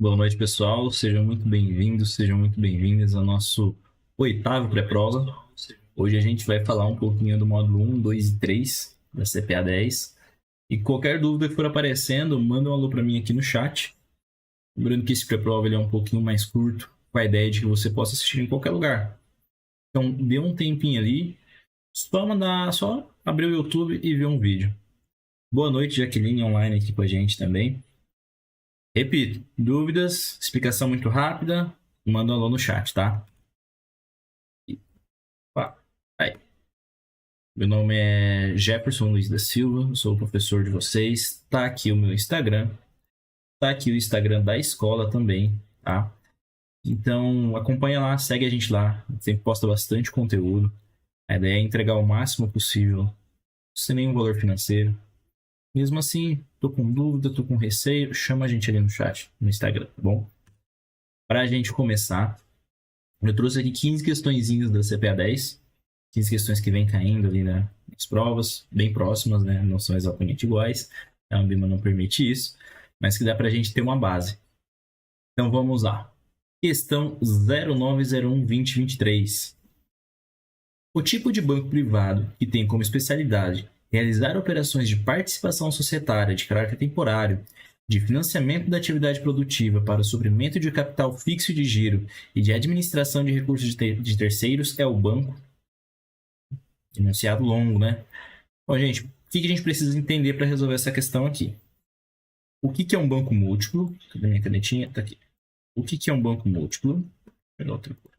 Boa noite, pessoal. Sejam muito bem-vindos, sejam muito bem-vindas ao nosso oitavo pré-prova. Hoje a gente vai falar um pouquinho do módulo 1, 2 e 3 da CPA 10. E qualquer dúvida que for aparecendo, manda um alô para mim aqui no chat. Lembrando que esse pré-prova ele é um pouquinho mais curto, com a ideia de que você possa assistir em qualquer lugar. Então, dê um tempinho ali, só abrir o YouTube e ver um vídeo. Boa noite, Jaqueline, online aqui com a gente também. Repito, dúvidas, explicação muito rápida, manda um alô no chat, tá? Pá, aí. Meu nome é Jefferson Luiz da Silva, sou o professor de vocês. Tá aqui o meu Instagram, tá aqui o Instagram da escola também, tá? Então acompanha lá, segue a gente lá, a gente sempre posta bastante conteúdo. A ideia é entregar o máximo possível, sem nenhum valor financeiro. Mesmo assim, tô com dúvida, tô com receio, chama a gente ali no chat, no Instagram, tá bom? Pra gente começar, eu trouxe aqui 15 questõezinhas da CPA 10, 15 questões que vem caindo ali nas provas, bem próximas, né? Não são exatamente iguais, a Ambima não permite isso, mas que dá pra gente ter uma base. Então vamos lá. Questão 0901-2023. O tipo de banco privado que tem como especialidade realizar operações de participação societária de caráter temporário, de financiamento da atividade produtiva para o suprimento de capital fixo de giro e de administração de recursos de terceiros é o banco. Enunciado longo, né? Bom, gente, o que a gente precisa entender para resolver essa questão aqui? O que é um banco múltiplo? Cadê minha canetinha? Tá aqui. O que é um banco múltiplo? Vou pegar outra cor.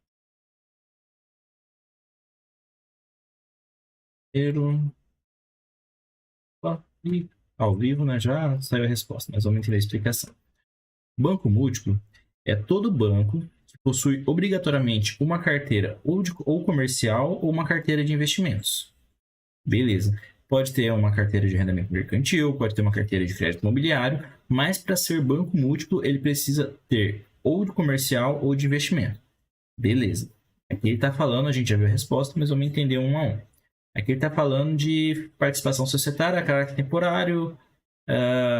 E ao vivo, né? Já saiu a resposta, mas vamos entender a explicação. Banco múltiplo é todo banco que possui obrigatoriamente uma carteira ou comercial ou uma carteira de investimentos. Beleza. Pode ter uma carteira de arrendamento mercantil, pode ter uma carteira de crédito imobiliário, mas para ser banco múltiplo, ele precisa ter ou de comercial ou de investimento. Beleza. Aqui ele está falando, a gente já viu a resposta, mas vamos entender um a um. Aqui ele está falando de participação societária, caráter temporário,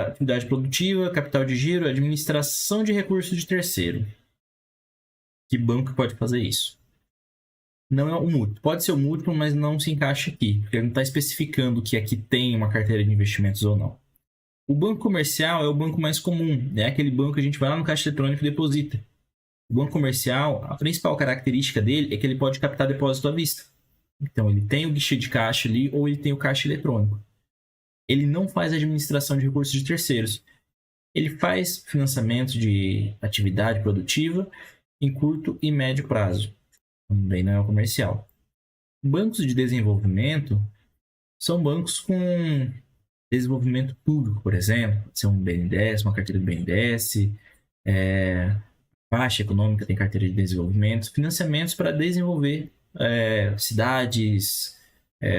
atividade produtiva, capital de giro, administração de recursos de terceiro. Que banco pode fazer isso? Não é o múltiplo. Pode ser o múltiplo, mas não se encaixa aqui, porque ele não está especificando que aqui tem uma carteira de investimentos ou não. O banco comercial é o banco mais comum, é aquele banco que a gente vai lá no caixa eletrônico e deposita. O banco comercial, a principal característica dele é que ele pode captar depósito à vista. Então, ele tem o guichê de caixa ali ou ele tem o caixa eletrônico. Ele não faz administração de recursos de terceiros. Ele faz financiamento de atividade produtiva em curto e médio prazo. Também não é o comercial. Bancos de desenvolvimento são bancos com desenvolvimento público, por exemplo. Pode ser um BNDES, uma carteira do BNDES, Caixa Econômica tem carteira de desenvolvimento, financiamentos para desenvolver cidades,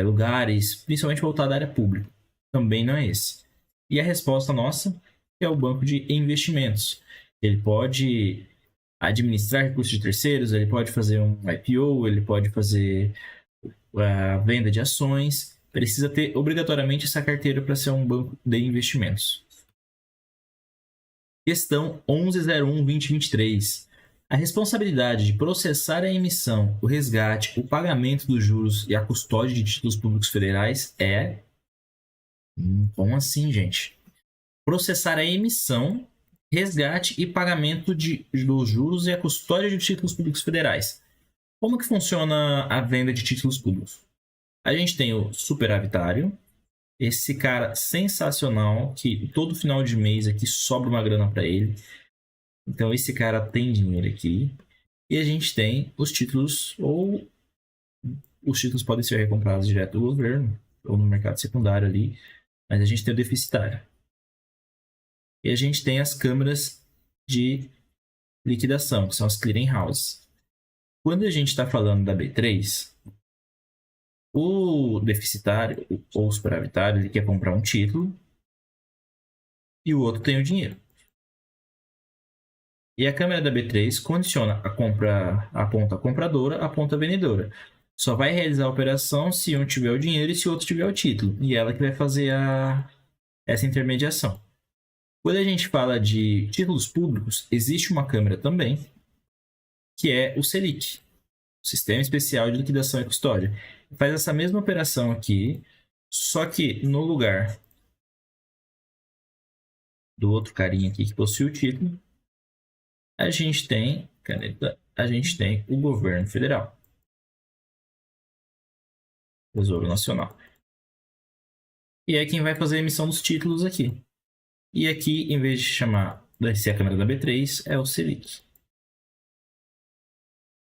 lugares, principalmente voltado à área pública. Também não é esse. E a resposta nossa é o banco de investimentos. Ele pode administrar recursos de terceiros, ele pode fazer um IPO, ele pode fazer a venda de ações. Precisa ter obrigatoriamente essa carteira para ser um banco de investimentos. Questão 1101-2023. A responsabilidade de processar a emissão, o resgate, o pagamento dos juros e a custódia de títulos públicos federais é... Como assim, gente? Processar a emissão, resgate e pagamento dos juros e a custódia de títulos públicos federais. Como que funciona a venda de títulos públicos? A gente tem o superavitário, esse cara sensacional que todo final de mês aqui sobra uma grana para ele. Então esse cara tem dinheiro aqui. E a gente tem os títulos, ou os títulos podem ser recomprados direto do governo ou no mercado secundário ali, mas a gente tem o deficitário. E a gente tem as câmaras de liquidação, que são as clearing houses. Quando a gente está falando da B3, o deficitário ou o superavitário ele quer comprar um título e o outro tem o dinheiro. E a câmera da B3 condiciona a compra, a ponta compradora, a ponta vendedora. Só vai realizar a operação se um tiver o dinheiro e se o outro tiver o título. E ela que vai fazer essa intermediação. Quando a gente fala de títulos públicos, existe uma câmara também, que é o Selic, Sistema Especial de Liquidação e Custódia. Faz essa mesma operação aqui, só que no lugar do outro carinha aqui que possui o título, a gente tem, caneta, a gente tem o governo federal, Tesouro Nacional. E é quem vai fazer a emissão dos títulos aqui. E aqui, em vez de chamar de ser a câmera da B3, é o Selic.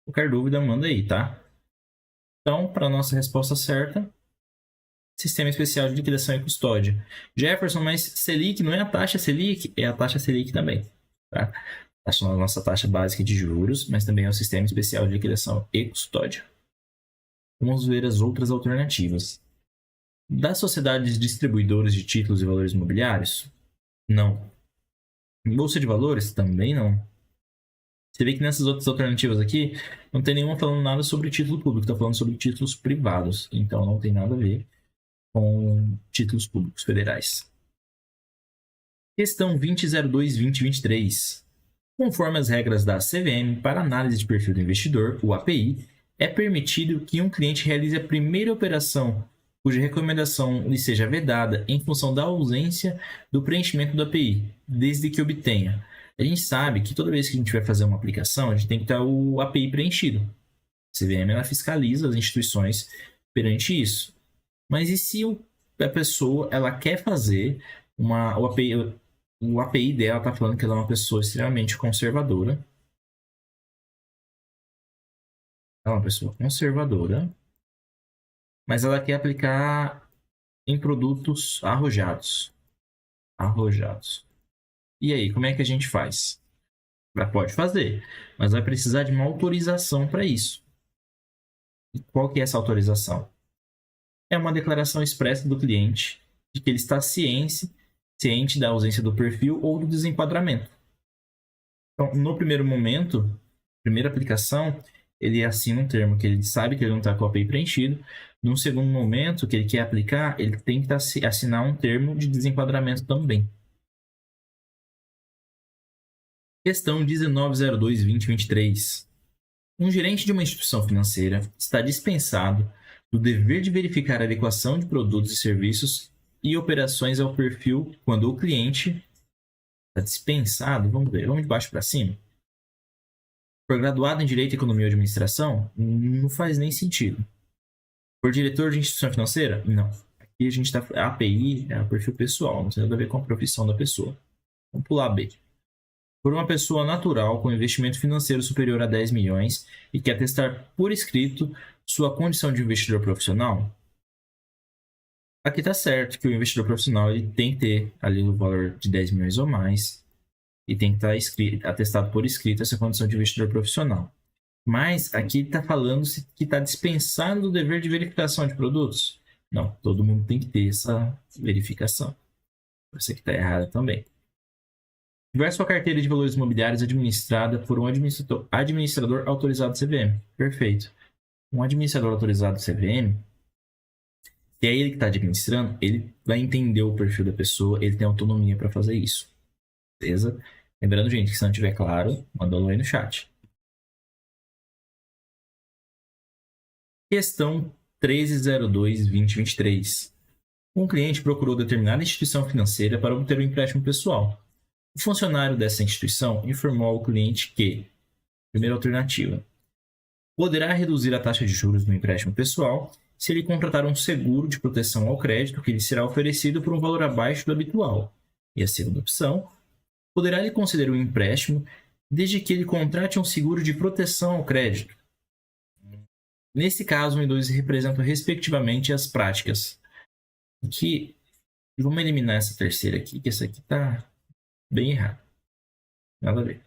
Qualquer dúvida, manda aí, tá? Então, para a nossa resposta certa, Sistema Especial de Liquidação e Custódia. Jefferson, mas Selic não é a taxa Selic? É a taxa Selic também, tá? A nossa taxa básica de juros, mas também é o Sistema Especial de Liquidação e Custódia. Vamos ver as outras alternativas. Das sociedades distribuidoras de títulos e valores imobiliários? Não. Bolsa de valores? Também não. Você vê que nessas outras alternativas aqui, não tem nenhuma falando nada sobre título público, está falando sobre títulos privados. Então, não tem nada a ver com títulos públicos federais. Questão 20.02.2023. Conforme as regras da CVM para análise de perfil do investidor, o API, é permitido que um cliente realize a primeira operação cuja recomendação lhe seja vedada em função da ausência do preenchimento do API, desde que obtenha. A gente sabe que toda vez que a gente vai fazer uma aplicação, a gente tem que ter o API preenchido. A CVM ela fiscaliza as instituições perante isso. Mas e se a pessoa ela quer fazer o API dela está falando que ela é uma pessoa extremamente conservadora. Ela é uma pessoa conservadora, mas ela quer aplicar em produtos arrojados. E aí, como é que a gente faz? Ela pode fazer, mas vai precisar de uma autorização para isso. E qual que é essa autorização? É uma declaração expressa do cliente de que ele está ciente da ausência do perfil ou do desenquadramento. Então, no primeiro momento, primeira aplicação, ele assina um termo que ele sabe que ele não está com o API preenchido. No segundo momento, que ele quer aplicar, ele tem que assinar um termo de desenquadramento também. Questão 19.02.2023. Um gerente de uma instituição financeira está dispensado do dever de verificar a adequação de produtos e serviços e operações ao perfil quando o cliente está dispensado. Vamos ver, vamos de baixo para cima. For graduado em Direito, Economia ou Administração, não faz nem sentido. For diretor de instituição financeira? Não. Aqui a gente está. A API é o perfil pessoal, não tem nada a ver com a profissão da pessoa. Vamos pular B. Por uma pessoa natural com investimento financeiro superior a 10 milhões e quer atestar por escrito sua condição de investidor profissional? Aqui está certo que o investidor profissional ele tem que ter ali o valor de 10 milhões ou mais e tem que estar atestado por escrito essa condição de investidor profissional. Mas aqui está falando que está dispensado o dever de verificação de produtos? Não, todo mundo tem que ter essa verificação. Você que está errado também. Tiver sua carteira de valores imobiliários administrada por um administrador autorizado CVM. Perfeito. Um administrador autorizado CVM, que é ele que está administrando, ele vai entender o perfil da pessoa, ele tem autonomia para fazer isso. Beleza? Lembrando, gente, que se não tiver claro, manda um aí no chat. Questão 13.02.2023. Um cliente procurou determinada instituição financeira para obter um empréstimo pessoal. O funcionário dessa instituição informou ao cliente que, primeira alternativa, poderá reduzir a taxa de juros no empréstimo pessoal se ele contratar um seguro de proteção ao crédito que lhe será oferecido por um valor abaixo do habitual. E a segunda opção, poderá lhe conceder um empréstimo desde que ele contrate um seguro de proteção ao crédito. Nesse caso, 1 e 2 representam respectivamente as práticas. Aqui, vamos eliminar essa terceira aqui, que essa aqui está bem errada. Nada a ver.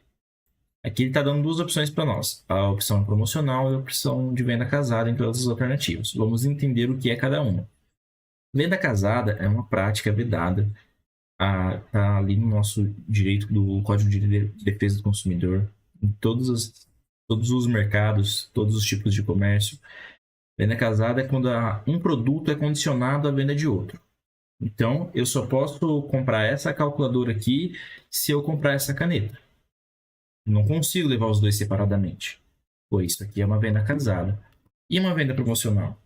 Aqui ele está dando duas opções para nós. A opção promocional e a opção de venda casada entre as alternativas. Vamos entender o que é cada uma. Venda casada é uma prática vedada. Está ali no nosso direito do Código de Defesa do Consumidor. Em todos os mercados, todos os tipos de comércio. Venda casada é quando um produto é condicionado à venda de outro. Então, eu só posso comprar essa calculadora aqui se eu comprar essa caneta. Não consigo levar os dois separadamente. Pois isso aqui é uma venda casada. E uma venda promocional?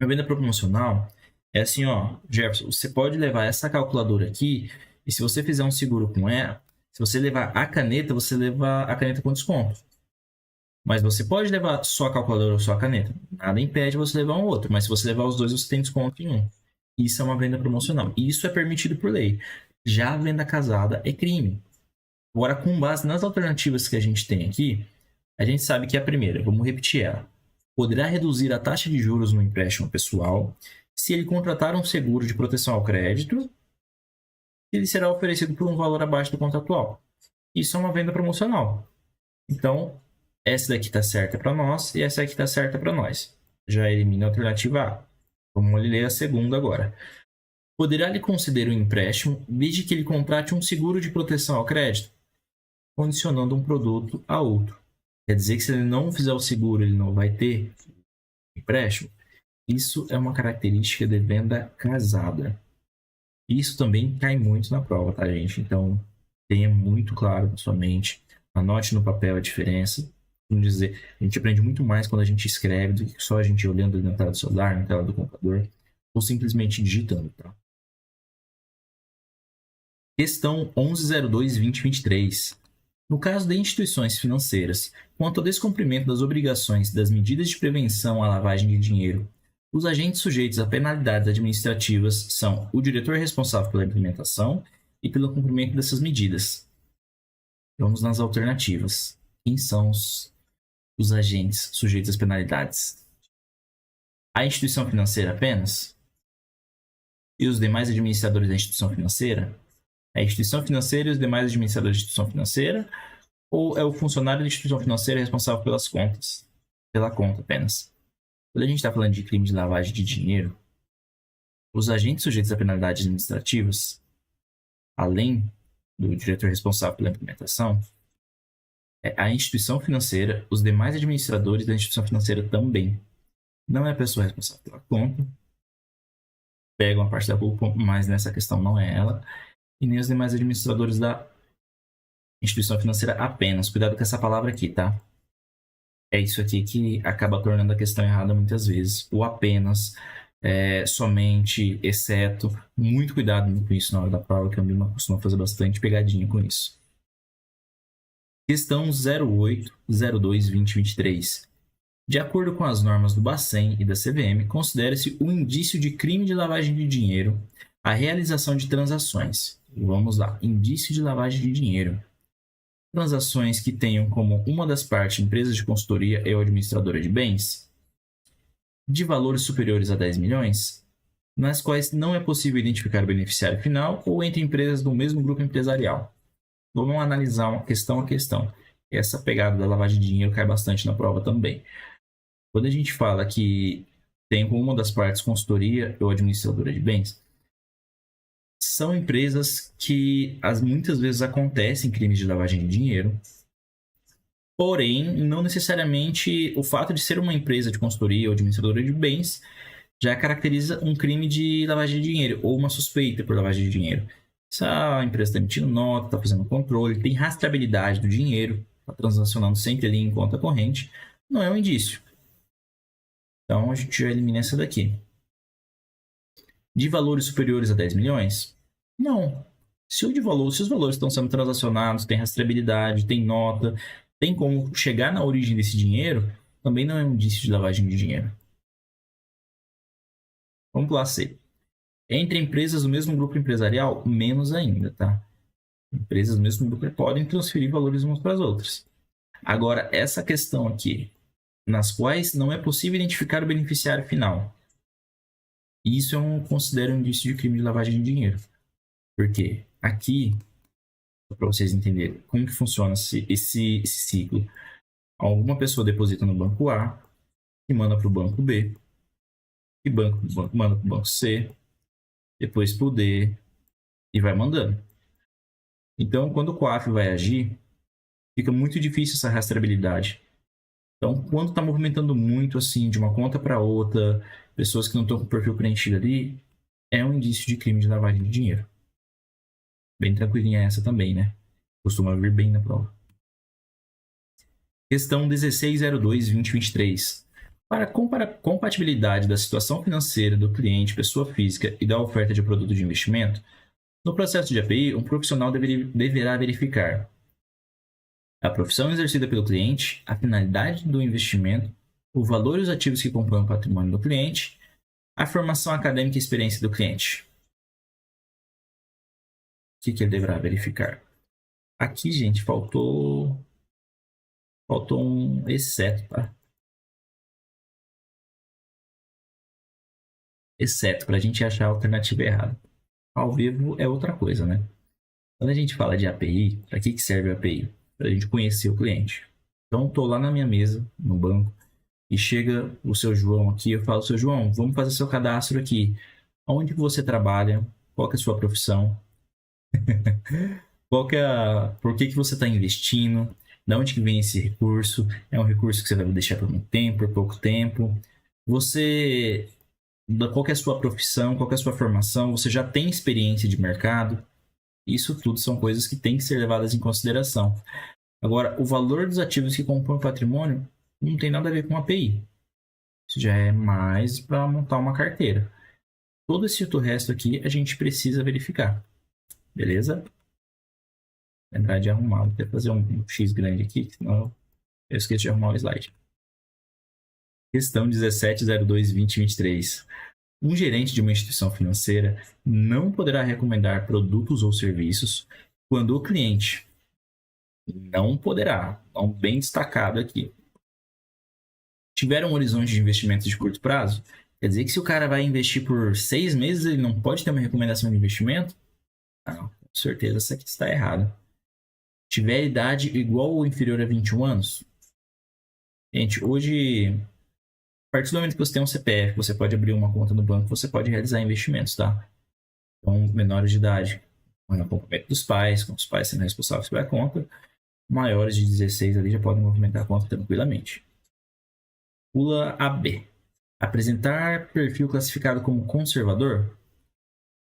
Uma venda promocional é assim, ó, Jefferson, você pode levar essa calculadora aqui e se você fizer um seguro com ela, se você levar a caneta, você leva a caneta com desconto. Mas você pode levar só a calculadora ou só a caneta. Nada impede você levar um outro, mas se você levar os dois, você tem desconto em um. Isso é uma venda promocional. Isso é permitido por lei. Já a venda casada é crime. Agora, com base nas alternativas que a gente tem aqui, a gente sabe que a primeira, vamos repetir ela, poderá reduzir a taxa de juros no empréstimo pessoal se ele contratar um seguro de proteção ao crédito, ele será oferecido por um valor abaixo do contratual. Isso é uma venda promocional. Então, essa daqui está certa para nós e essa aqui está certa para nós. Já elimina a alternativa A. Vamos ler a segunda agora. Poderá lhe conceder um empréstimo desde que ele contrate um seguro de proteção ao crédito, condicionando um produto a outro. Quer dizer que se ele não fizer o seguro, ele não vai ter empréstimo? Isso é uma característica de venda casada. Isso também cai muito na prova, tá, gente? Então, tenha muito claro na sua mente. Anote no papel a diferença. Vamos dizer, a gente aprende muito mais quando a gente escreve do que só a gente olhando na tela do celular, na tela do computador, ou simplesmente digitando, tá? Questão 1102-2023. No caso de instituições financeiras, quanto ao descumprimento das obrigações das medidas de prevenção à lavagem de dinheiro, os agentes sujeitos a penalidades administrativas são o diretor responsável pela implementação e pelo cumprimento dessas medidas. Vamos nas alternativas. Quem são os agentes sujeitos às penalidades? A instituição financeira apenas? E os demais administradores da instituição financeira? A instituição financeira e os demais administradores da instituição financeira? Ou é o funcionário da instituição financeira responsável pelas contas? Pela conta apenas. Quando a gente está falando de crime de lavagem de dinheiro, os agentes sujeitos a penalidades administrativas, além do diretor responsável pela implementação, é a instituição financeira, os demais administradores da instituição financeira também. Não é a pessoa responsável pela conta, pega uma parte da culpa, mas nessa questão não é ela, e nem os demais administradores da instituição financeira apenas. Cuidado com essa palavra aqui, tá? É isso aqui que acaba tornando a questão errada muitas vezes. O apenas, somente, exceto. Muito cuidado com isso na hora da prova, que a Bima costuma fazer bastante pegadinha com isso. Questão 0802-2023. De acordo com as normas do Bacen e da CVM, considera-se um indício de crime de lavagem de dinheiro a realização de transações. Vamos lá, indício de lavagem de dinheiro. Transações que tenham como uma das partes empresas de consultoria ou administradora de bens de valores superiores a 10 milhões, nas quais não é possível identificar o beneficiário final ou entre empresas do mesmo grupo empresarial. Vamos analisar uma questão a questão. Essa pegada da lavagem de dinheiro cai bastante na prova também. Quando a gente fala que tem como uma das partes consultoria ou administradora de bens, são empresas que muitas vezes acontecem crimes de lavagem de dinheiro, porém, não necessariamente o fato de ser uma empresa de consultoria ou administradora de bens já caracteriza um crime de lavagem de dinheiro ou uma suspeita por lavagem de dinheiro. Se a empresa está emitindo nota, está fazendo controle, tem rastreabilidade do dinheiro, está transacionando sempre ali em conta corrente, não é um indício. Então, a gente já elimina essa daqui. De valores superiores a 10 milhões? Não. Se os valores estão sendo transacionados, tem rastreabilidade, tem nota, tem como chegar na origem desse dinheiro, também não é um indício de lavagem de dinheiro. Vamos lá, C. Entre empresas do mesmo grupo empresarial, menos ainda, tá? Empresas do mesmo grupo podem transferir valores umas para as outras. Agora, essa questão aqui, nas quais não é possível identificar o beneficiário final. Isso eu considero um indício de crime de lavagem de dinheiro. Porque aqui, para vocês entenderem como que funciona esse ciclo, alguma pessoa deposita no banco A, que manda para o banco B, que manda para o banco C, depois para o D, e vai mandando. Então, quando o COAF vai agir, fica muito difícil essa rastreabilidade. Então, quando está movimentando muito assim, de uma conta para outra, pessoas que não estão com o perfil preenchido ali, é um indício de crime de lavagem de dinheiro. Bem tranquilinha essa também, né? Costuma vir bem na prova. Questão 1602/2023. Para a compatibilidade da situação financeira do cliente, pessoa física, e da oferta de produto de investimento, no processo de API, um profissional deverá verificar a profissão exercida pelo cliente, a finalidade do investimento, o valor e os ativos que compõem o patrimônio do cliente, a formação acadêmica e experiência do cliente. O que ele deverá verificar? Aqui, gente, faltou um exceto, tá? Exceto, para a gente achar a alternativa errada. Ao vivo é outra coisa, né? Quando a gente fala de API, para que serve a API? Para a gente conhecer o cliente. Então, estou lá na minha mesa, no banco, e chega o seu João aqui. Eu falo, seu João, vamos fazer seu cadastro aqui. Onde você trabalha? Qual que é a sua profissão? Por que você está investindo? De onde que vem esse recurso? É um recurso que você vai deixar por muito tempo, por pouco tempo? Qual que é a sua profissão? Qual que é a sua formação? Você já tem experiência de mercado? Isso tudo são coisas que têm que ser levadas em consideração. Agora, o valor dos ativos que compõem o patrimônio não tem nada a ver com API. Isso já é mais para montar uma carteira. Todo esse outro resto aqui a gente precisa verificar. Beleza? Lembrar de arrumar. Vou até fazer um X grande aqui, senão eu esqueço de arrumar o slide. Questão 1702/2023. Um gerente de uma instituição financeira não poderá recomendar produtos ou serviços quando o cliente não poderá, então bem destacado aqui, tiver um horizonte de investimento de curto prazo. Quer dizer que se o cara vai investir por 6 meses, ele não pode ter uma recomendação de investimento? Não, com certeza essa aqui está errada. Tiver idade igual ou inferior a 21 anos? Gente, hoje, a partir do momento que você tem um CPF, você pode abrir uma conta no banco, você pode realizar investimentos, tá? Então, menores de idade, com o acompanhamento dos pais, com os pais sendo responsáveis pela conta, maiores de 16 ali já podem movimentar a conta tranquilamente. Pula AB. Apresentar perfil classificado como conservador?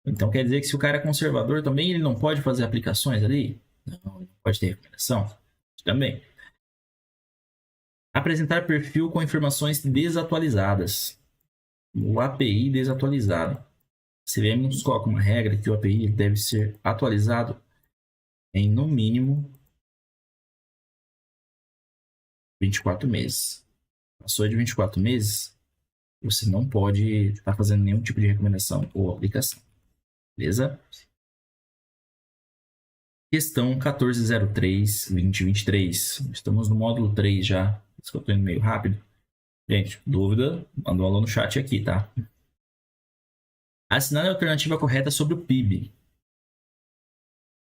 Então quer dizer que se o cara é conservador também ele não pode fazer aplicações ali? Não, ele não pode ter recomendação? Também. Apresentar perfil com informações desatualizadas. O API desatualizado. A CVM nos coloca uma regra que o API deve ser atualizado em no mínimo 24 meses. Passou de 24 meses, você não pode estar fazendo nenhum tipo de recomendação ou aplicação. Beleza? Questão 1403/2023. Estamos no módulo 3 já. Por isso que eu estou indo meio rápido. Gente, dúvida, manda um alô no chat aqui, tá? Assinale a alternativa correta sobre o PIB.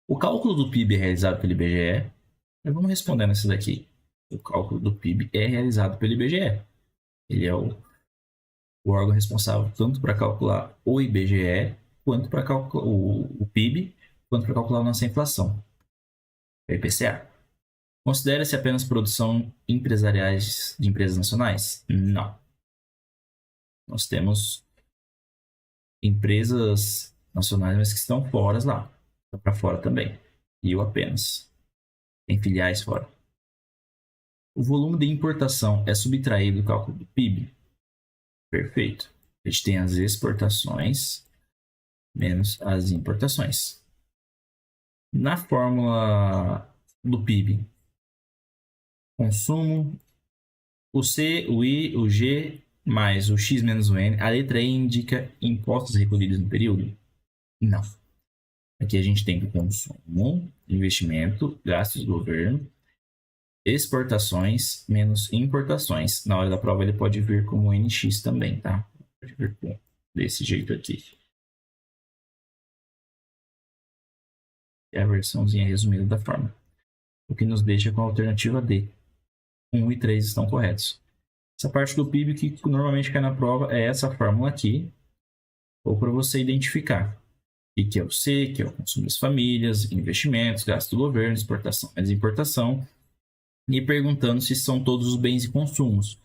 O cálculo do PIB é realizado pelo IBGE. Vamos responder nessa daqui. O cálculo do PIB é realizado pelo IBGE. Ele é o órgão responsável tanto para calcular o IBGE, quanto para calcular o PIB, quanto para calcular a nossa inflação. O IPCA. Considera-se apenas produção empresariais de empresas nacionais? Não. Nós temos empresas nacionais, mas que estão fora lá. Estão para fora também. E eu apenas. Tem filiais fora. O volume de importação é subtraído do cálculo do PIB? Perfeito. A gente tem as exportações menos as importações. Na fórmula do PIB, consumo, o C, o I, o G mais o X menos o N, a letra E indica impostos recolhidos no período? Não. Aqui a gente tem o consumo, investimento, gastos do governo, exportações menos importações. Na hora da prova ele pode vir como NX também, tá? Pode vir desse jeito aqui. É a versãozinha resumida da forma. O que nos deixa com a alternativa D. 1 e 3 estão corretos. Essa parte do PIB que normalmente cai na prova é essa fórmula aqui, ou para você identificar o que é o C, que é o consumo das famílias, investimentos, gasto do governo, exportação mais importação, e perguntando se são todos os bens e consumos.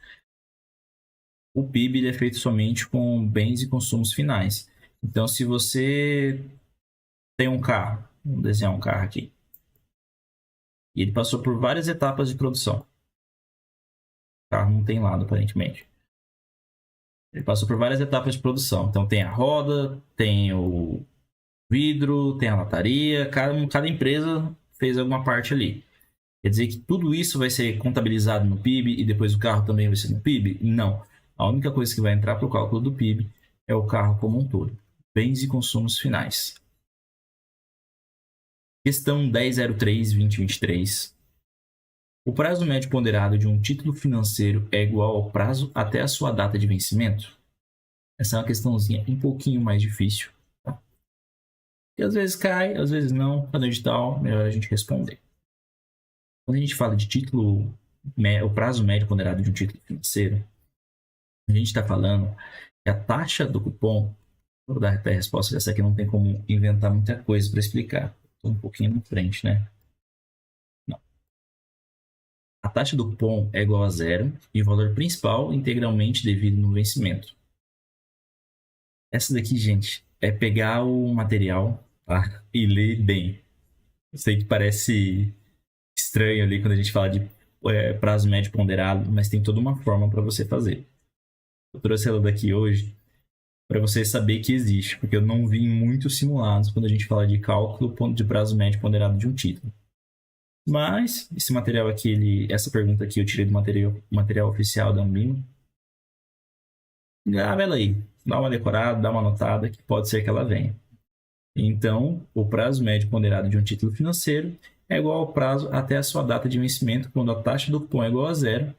O PIB é feito somente com bens e consumos finais. Então, se você tem um carro, vamos desenhar um carro aqui, e ele passou por várias etapas de produção. O carro não tem lado, aparentemente. Ele passou por várias etapas de produção. Então, tem a roda, tem o vidro, tem a lataria. Cada empresa fez alguma parte ali. Quer dizer que tudo isso vai ser contabilizado no PIB e depois o carro também vai ser no PIB? Não. A única coisa que vai entrar para o cálculo do PIB é o carro como um todo. Bens e consumos finais. Questão 10.03.2023. O prazo médio ponderado de um título financeiro é igual ao prazo até a sua data de vencimento? Essa é uma questãozinha um pouquinho mais difícil. Tá? E às vezes cai, às vezes não. Para no edital, melhor a gente responder. Quando a gente fala de título, o prazo médio ponderado de um título financeiro, a gente está falando que a taxa do cupom, vou dar até a resposta dessa aqui, não tem como inventar muita coisa para explicar. Estou um pouquinho na frente, né? Não. A taxa do cupom é igual a zero e o valor principal integralmente devido no vencimento. Essa daqui, gente, é pegar o material, tá? E ler bem. Eu sei que parece estranho ali quando a gente fala de prazo médio ponderado, mas tem toda uma forma para você fazer. Eu trouxe ela daqui hoje para você saber que existe, porque eu não vi em muitos simulados quando a gente fala de cálculo de prazo médio ponderado de um título. Mas esse material aqui, essa pergunta aqui eu tirei do material oficial da Anbima. Grava ela aí, dá uma decorada, dá uma anotada, que pode ser que ela venha. Então, o prazo médio ponderado de um título financeiro é igual ao prazo até a sua data de vencimento, quando a taxa do cupom é igual a zero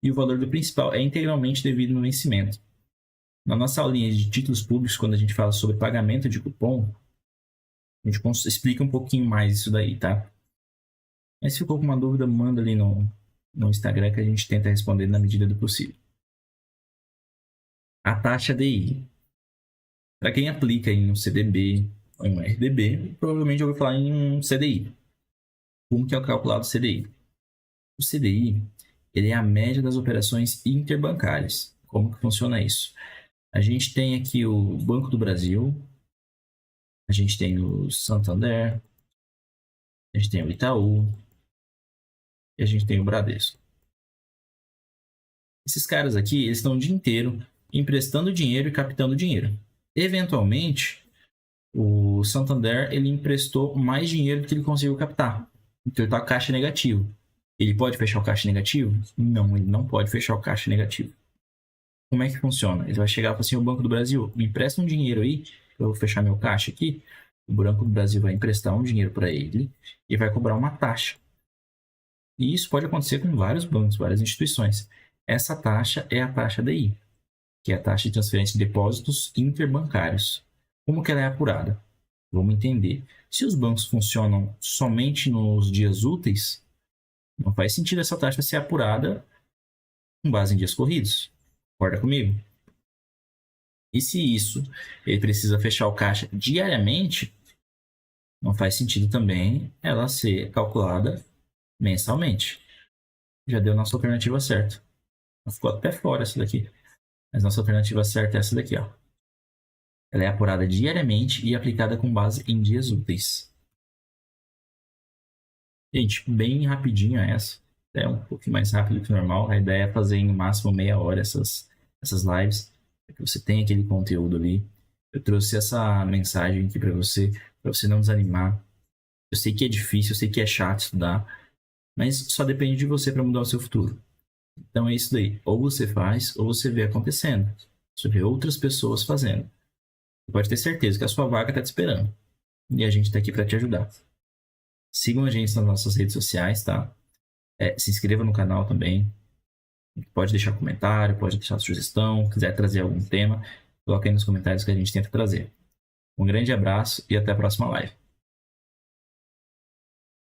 e o valor do principal é integralmente devido no vencimento. Na nossa aulinha de títulos públicos, quando a gente fala sobre pagamento de cupom, a gente explica um pouquinho mais isso daí, tá? Mas se ficou com uma dúvida, manda ali no Instagram que a gente tenta responder na medida do possível. A taxa DI. Para quem aplica em um CDB ou em um RDB, provavelmente eu vou falar em um CDI. Como que é calculado o CDI? O CDI, ele é a média das operações interbancárias. Como que funciona isso? A gente tem aqui o Banco do Brasil, a gente tem o Santander, a gente tem o Itaú e a gente tem o Bradesco. Esses caras aqui, eles estão o dia inteiro emprestando dinheiro e captando dinheiro. Eventualmente, o Santander, ele emprestou mais dinheiro do que ele conseguiu captar. Então, ele está com caixa negativo. Ele pode fechar o caixa negativo? Não, ele não pode fechar o caixa negativo. Como é que funciona? Ele vai chegar e falar assim, o Banco do Brasil, me empresta um dinheiro aí, eu vou fechar meu caixa aqui. O Banco do Brasil vai emprestar um dinheiro para ele e vai cobrar uma taxa. E isso pode acontecer com vários bancos, várias instituições. Essa taxa é a taxa DI, que é a taxa de transferência de depósitos interbancários. Como que ela é apurada? Vamos entender. Se os bancos funcionam somente nos dias úteis, não faz sentido essa taxa ser apurada com base em dias corridos. Concorda comigo? E se isso, ele precisa fechar o caixa diariamente, não faz sentido também ela ser calculada mensalmente. Já deu nossa alternativa certa. Ficou até fora essa daqui. Mas nossa alternativa certa é essa daqui, ó. Ela é apurada diariamente e aplicada com base em dias úteis. Gente, bem rapidinho essa. É um pouquinho mais rápido que o normal. A ideia é fazer em no máximo meia hora essas lives. Para que você tenha aquele conteúdo ali. Eu trouxe essa mensagem aqui para você não desanimar. Eu sei que é difícil, eu sei que é chato estudar. Mas só depende de você para mudar o seu futuro. Então é isso daí. Ou você faz, ou você vê acontecendo. Você vê outras pessoas fazendo. Você pode ter certeza que a sua vaga está te esperando. E a gente está aqui para te ajudar. Sigam a gente nas nossas redes sociais, tá? Se inscreva no canal também. Pode deixar comentário, pode deixar sugestão. Quiser trazer algum tema, coloque aí nos comentários que a gente tenta trazer. Um grande abraço e até a próxima live.